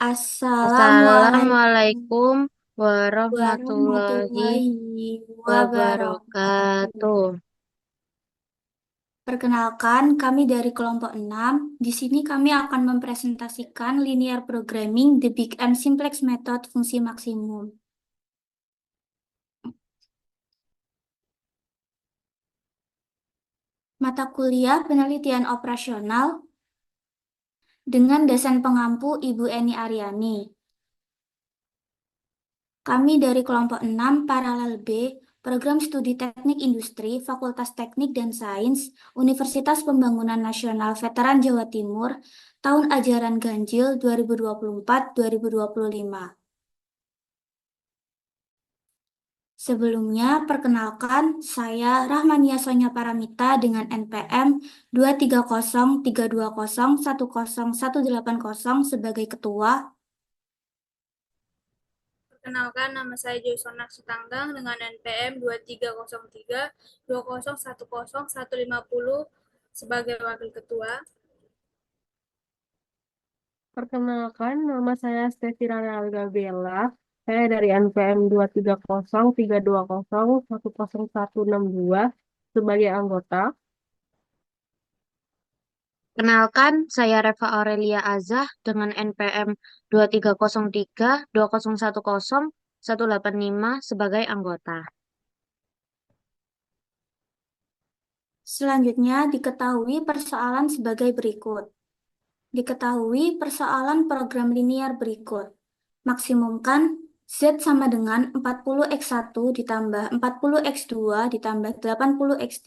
Assalamualaikum Assalamualaikum warahmatullahi warahmatullahi wabarakatuh. wabarakatuh. Perkenalkan, kami dari kelompok 6. Di sini kami akan mempresentasikan linear programming, the big M simplex method fungsi maksimum. Mata kuliah penelitian operasional dengan dosen pengampu Ibu Eni Aryani. Kami dari kelompok 6 Paralel B, Program Studi Teknik Industri, Fakultas Teknik dan Sains, Universitas Pembangunan Nasional Veteran Jawa Timur, tahun ajaran ganjil 2024-2025. Sebelumnya, perkenalkan, saya Rahmania Sonya Paramita dengan NPM 23032010180 sebagai ketua. Perkenalkan, nama saya Joysona Sutanggang dengan NPM 2303-2010150 sebagai Wakil Ketua. Perkenalkan, nama saya Stefi Rana Algabella. Saya dari NPM 23032010162 sebagai anggota. Kenalkan, saya Reva Aurelia Azah dengan NPM 2303-2010185 sebagai anggota. Selanjutnya, diketahui persoalan sebagai berikut. Diketahui persoalan program linear berikut. Maksimumkan Z sama dengan 40x1 ditambah 40x2 ditambah 80x3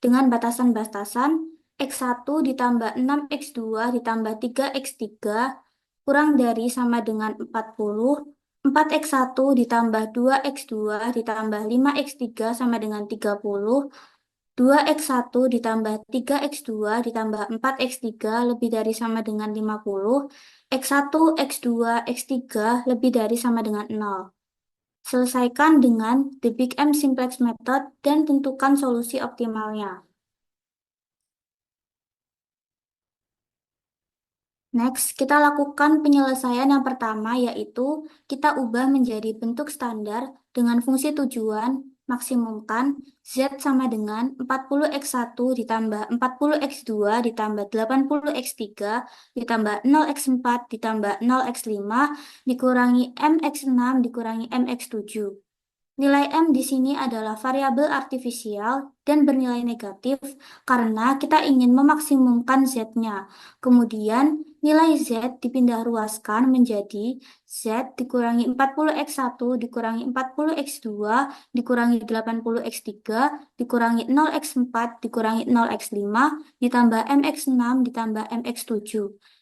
dengan batasan-batasan x1 ditambah 6x2 ditambah 3x3 kurang dari sama dengan 40, 4x1 ditambah 2x2 ditambah 5x3 sama dengan 30, 2x1 ditambah 3x2 ditambah 4x3 lebih dari sama dengan 50, x1, x2, x3 lebih dari sama dengan 0. Selesaikan dengan the big M simplex method dan tentukan solusi optimalnya. Next, kita lakukan penyelesaian yang pertama yaitu kita ubah menjadi bentuk standar dengan fungsi tujuan maksimumkan Z sama dengan 40x1 ditambah 40x2 ditambah 80x3 ditambah 0x4 ditambah 0x5 dikurangi mx6 dikurangi mx7. Nilai M di sini adalah variabel artifisial dan bernilai negatif karena kita ingin memaksimumkan Z-nya. Kemudian nilai Z dipindah ruaskan menjadi Z dikurangi 40x1 dikurangi 40x2 dikurangi 80x3 dikurangi 0x4 dikurangi 0x5 ditambah mx6 ditambah mx7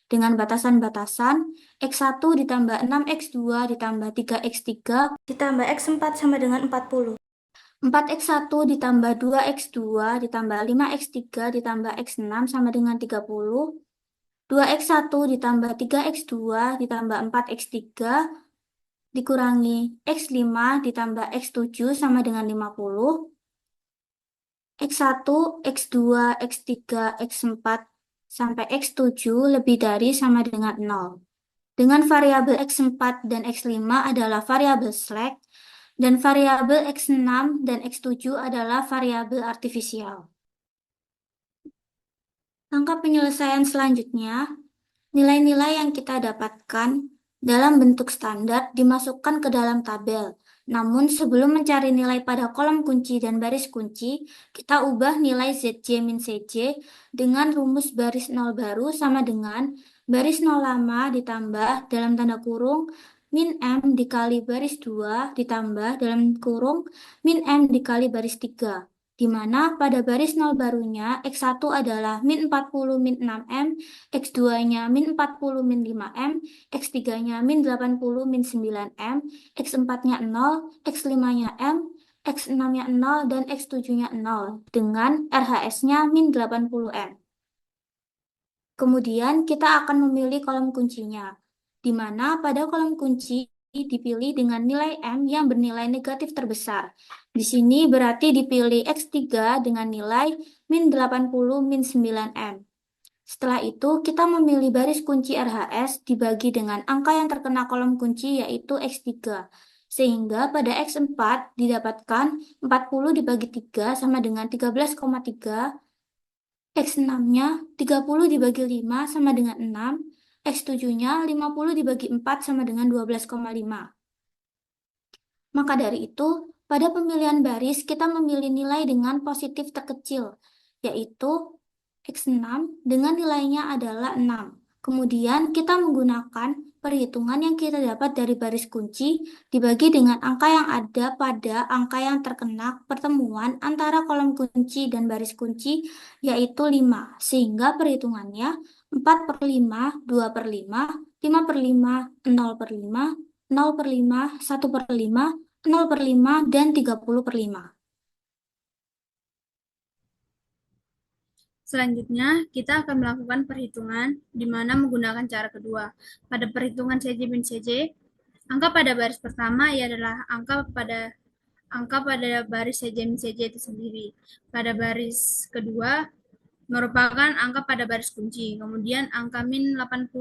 dengan batasan-batasan x1 ditambah 6x2 ditambah 3x3 ditambah x4 sama dengan 40. 4x1 ditambah 2x2 ditambah 5x3 ditambah x6 sama dengan 30. 2x1 ditambah 3x2 ditambah 4x3 dikurangi x5 ditambah x7 sama dengan 50. X1, X2, X3, X4 sampai X7 lebih dari sama dengan 0. Dengan variabel X4 dan X5 adalah variabel slack, dan variabel X6 dan X7 adalah variabel artifisial. Langkah penyelesaian selanjutnya, nilai-nilai yang kita dapatkan dalam bentuk standar dimasukkan ke dalam tabel. Namun sebelum mencari nilai pada kolom kunci dan baris kunci, kita ubah nilai Zj min Cj dengan rumus baris 0 baru sama dengan baris 0 lama ditambah dalam tanda kurung min M dikali baris 2 ditambah dalam kurung min M dikali baris 3. Di mana pada baris 0 barunya X1 adalah min 40 min 6M, X2-nya min 40 min 5M, X3-nya min 80 min 9M, X4-nya 0, X5-nya M, X6-nya 0, dan X7-nya 0, dengan RHS-nya min 80M. Kemudian kita akan memilih kolom kuncinya, di mana pada kolom kunci dipilih dengan nilai M yang bernilai negatif terbesar. Di sini berarti dipilih X3 dengan nilai min 80 min 9M. Setelah itu, kita memilih baris kunci RHS dibagi dengan angka yang terkena kolom kunci yaitu X3. Sehingga pada X4 didapatkan 40 dibagi 3 sama dengan 13,3. X6-nya 30 dibagi 5 sama dengan 6. X7-nya 50 dibagi 4 sama dengan 12,5. Maka dari itu, pada pemilihan baris kita memilih nilai dengan positif terkecil, yaitu X6 dengan nilainya adalah 6. Kemudian kita menggunakan perhitungan yang kita dapat dari baris kunci dibagi dengan angka yang ada pada angka yang terkena pertemuan antara kolom kunci dan baris kunci, yaitu 5. Sehingga perhitungannya 4 per 5, 2 per 5, 5 per 5, 0 per 5, 0 per 5, 1 per 5, 0 per 5, dan 30 per 5. Selanjutnya, kita akan melakukan perhitungan di mana menggunakan cara kedua. Pada perhitungan CJ min CJ, angka pada baris pertama adalah angka pada baris CJ min CJ itu sendiri. Pada baris kedua merupakan angka pada baris kunci. Kemudian angka min 80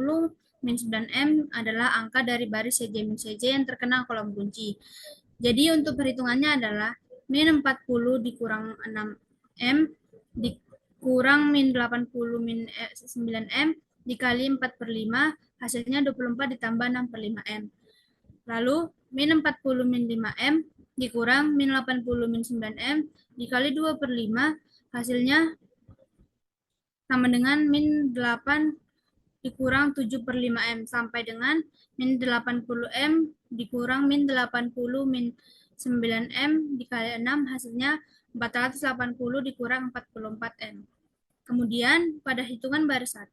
min 9M adalah angka dari baris CJ min CJ yang terkena kolom kunci. Jadi untuk perhitungannya adalah min 40 dikurang 6M dikurang min 80 min 9M dikali 4 per 5, hasilnya 24 ditambah 6 per 5M. Lalu min 40 min 5M dikurang min 80 min 9M dikali 2 per 5, hasilnya sama dengan min 8 dikurang 7 per 5M sampai dengan min 80M dikurang min 80 min 9M dikali 6 hasilnya 480 dikurang 44M. Kemudian pada hitungan baris 1,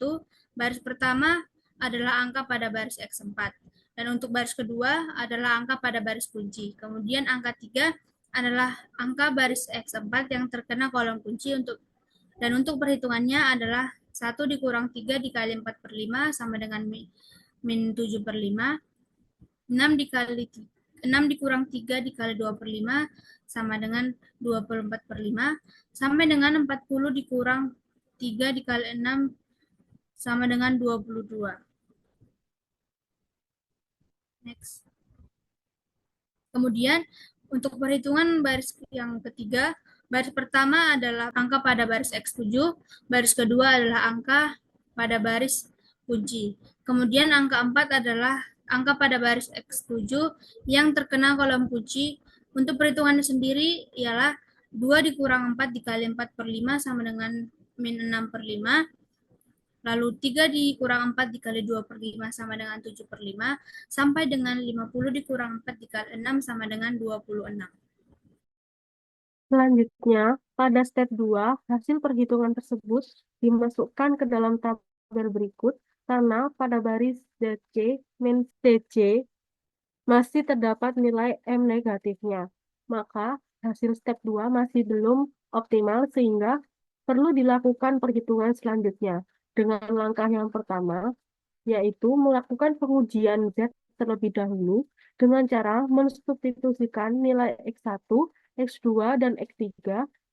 baris pertama adalah angka pada baris X4. Dan untuk baris kedua adalah angka pada baris kunci. Kemudian angka 3 adalah angka baris X4 yang terkena kolom kunci dan untuk perhitungannya adalah 1 dikurang 3 dikali 4 per 5 sama dengan min 7 per 5. 6 dikurang 3 dikali 2 per 5 sama dengan 24 per 5. Sampai dengan 40 dikurang 3 dikali 6 sama dengan 22. Next. Kemudian untuk perhitungan baris yang ketiga, baris pertama adalah angka pada baris X7, baris kedua adalah angka pada baris kunci. Kemudian angka 4 adalah angka pada baris X7 yang terkena kolom kunci. Untuk perhitungannya sendiri ialah 2 dikurang 4 dikali 4 per 5 sama dengan min 6 per 5. Lalu 3 dikurang 4 dikali 2 per 5 sama dengan 7 per 5. Sampai dengan 50 dikurang 4 dikali 6 sama dengan 26. Selanjutnya, pada step 2, hasil perhitungan tersebut dimasukkan ke dalam tabel berikut karena pada baris DC min DC masih terdapat nilai M negatifnya. Maka hasil step 2 masih belum optimal sehingga perlu dilakukan perhitungan selanjutnya. Dengan langkah yang pertama, yaitu melakukan pengujian Z terlebih dahulu dengan cara mensubstitusikan nilai X1, X2, dan X3,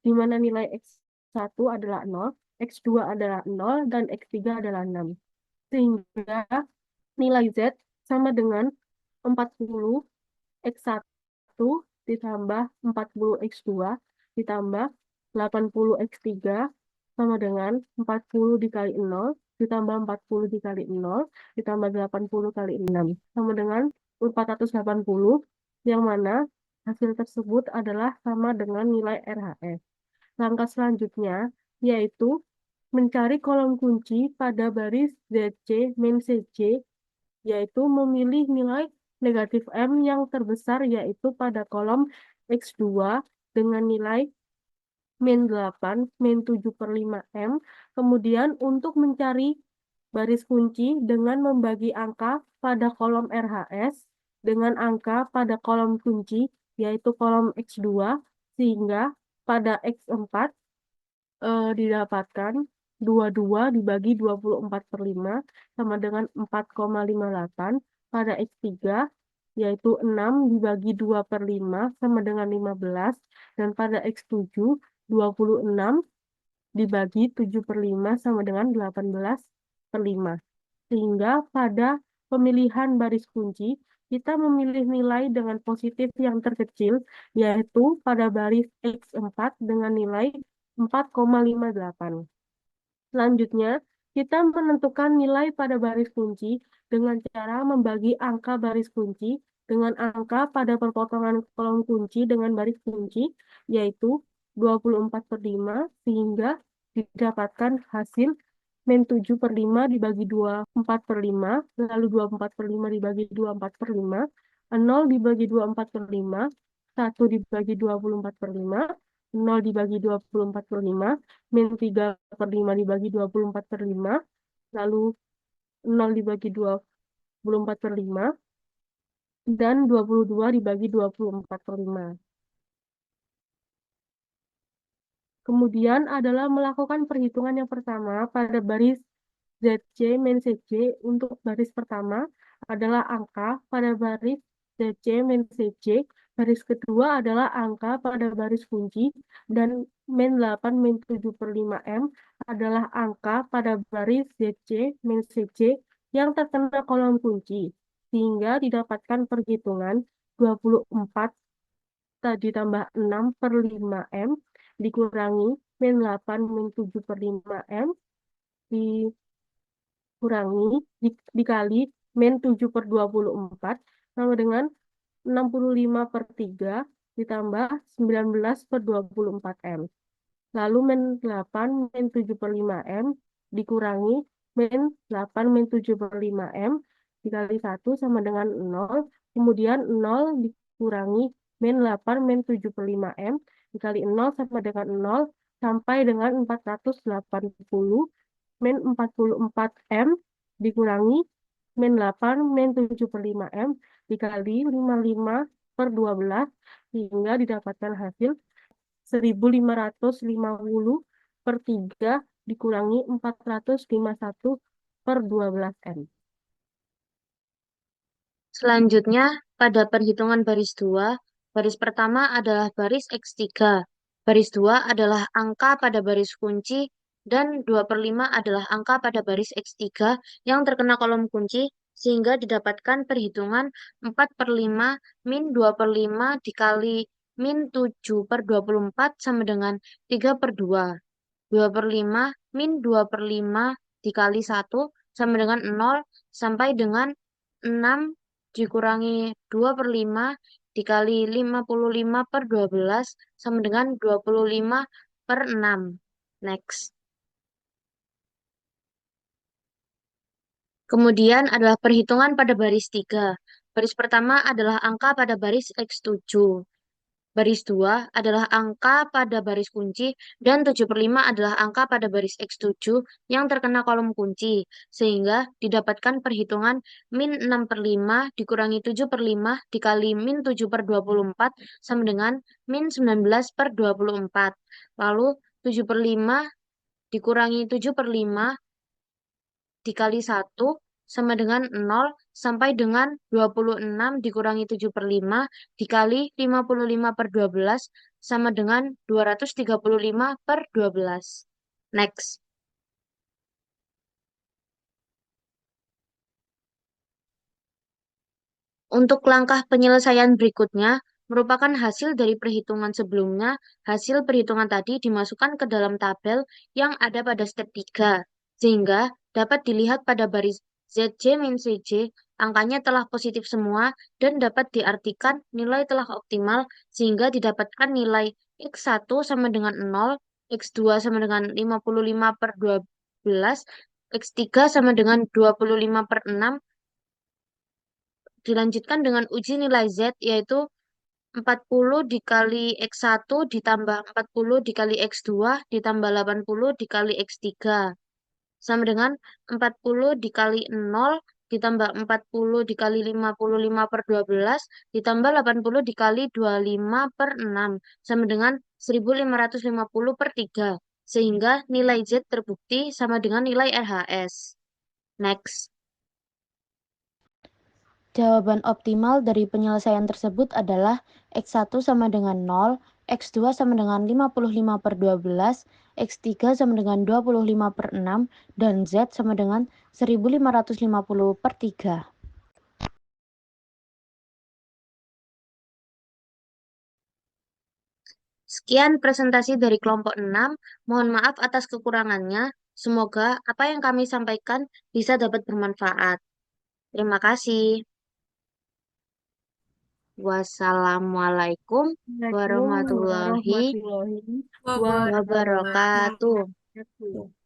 di mana nilai X1 adalah 0, X2 adalah 0, dan X3 adalah 6. Sehingga nilai Z sama dengan 40 X1 ditambah 40 X2 ditambah 80 X3 sama dengan 40 dikali 0 ditambah 40 dikali 0 ditambah 80 kali 6 sama dengan 480, yang mana hasil tersebut adalah sama dengan nilai RHS. Langkah selanjutnya yaitu mencari kolom kunci pada baris ZC min CJ, yaitu memilih nilai negatif M yang terbesar yaitu pada kolom X2 dengan nilai min 8, min 7 per 5M. Kemudian untuk mencari baris kunci dengan membagi angka pada kolom RHS dengan angka pada kolom kunci yaitu kolom X2, sehingga pada X4 didapatkan 22 dibagi 24 per 5 sama dengan 4,58. Pada X3 yaitu 6 dibagi 2 per 5 sama dengan 15. Dan pada X7 26 dibagi 7/5 sama dengan 18/5. Sehingga pada pemilihan baris kunci, kita memilih nilai dengan positif yang terkecil, yaitu pada baris X4 dengan nilai 4,58. Selanjutnya, kita menentukan nilai pada baris kunci dengan cara membagi angka baris kunci dengan angka pada perpotongan kolom kunci dengan baris kunci, yaitu 24/5, sehingga didapatkan hasil min 7/5 dibagi 24/5, lalu 24/5 dibagi 24/5, 0 dibagi 24/5, 1 dibagi 24/5, 0 dibagi 24/5, min 3/5 dibagi 24/5, lalu 0 dibagi 24/5, dan 22 dibagi 24/5. Kemudian adalah melakukan perhitungan yang pertama pada baris ZC min CC. Untuk baris pertama adalah angka pada baris ZC min CC. Baris kedua adalah angka pada baris kunci. Dan min 8 min 7/5M adalah angka pada baris ZC min CC yang terkena kolom kunci. Sehingga didapatkan perhitungan 24 ditambah 6/5M dikurangi min 8 min 7/5M dikurangi dikali min 7/24 sama dengan 65/3 ditambah 19/24M. Lalu min 8 min 7/5M dikurangi min 8 min 7/5M dikali 1 sama dengan 0. Kemudian 0 dikurangi min 8 min 7/5M dikali 0 sama dengan 0 sampai dengan 480 min 44M dikurangi min 8 min 7/5M dikali 55/12 sehingga didapatkan hasil 1550/3 dikurangi 451/12M. Selanjutnya, pada perhitungan baris 2, baris pertama adalah baris X3. Baris 2 adalah angka pada baris kunci dan 2/5 adalah angka pada baris X3 yang terkena kolom kunci sehingga didapatkan perhitungan 4/5 min 2/5 dikali min 7/24 sama dengan 3/2. 2/5 min 2/5 dikali 1 sama dengan 0 sampai dengan 6 dikurangi 2/5 dikali 55/12 sama dengan 25/6. Next. Kemudian adalah perhitungan pada baris 3. Baris pertama adalah angka pada baris X7. Baris 2 adalah angka pada baris kunci dan 7/5 adalah angka pada baris X7 yang terkena kolom kunci. Sehingga didapatkan perhitungan min 6/5 dikurangi 7/5 dikali min 7/24 sama dengan min 19/24. Lalu 7/5 dikurangi 7/5 dikali 1 sama dengan 0 sampai dengan 26 dikurangi 7/5 dikali 55/12 sama dengan 235/12. Next. Untuk langkah penyelesaian berikutnya merupakan hasil dari perhitungan sebelumnya. Hasil perhitungan tadi dimasukkan ke dalam tabel yang ada pada step 3. Sehingga dapat dilihat pada baris ZC min CJ, angkanya telah positif semua dan dapat diartikan nilai telah optimal sehingga didapatkan nilai X1 sama dengan 0, X2 sama dengan 55/12, X3 sama dengan 25/6, dilanjutkan dengan uji nilai Z yaitu 40 dikali X1 ditambah 40 dikali X2 ditambah 80 dikali X3 sama dengan 40 dikali 0 ditambah 40 dikali 55/12 ditambah 80 dikali 25/6 sama dengan 1550/3 sehingga nilai Z terbukti sama dengan nilai RHS. Next. Jawaban optimal dari penyelesaian tersebut adalah X1 sama dengan 0, X2 sama dengan 55/12, X3 sama dengan 25/6, dan Z sama dengan 1550/3. Sekian presentasi dari kelompok 6. Mohon maaf atas kekurangannya. Semoga apa yang kami sampaikan bisa dapat bermanfaat. Terima kasih. Wassalamualaikum Assalamualaikum warahmatullahi warahmatullahi Wabarakatuh. wabarakatuh. wabarakatuh.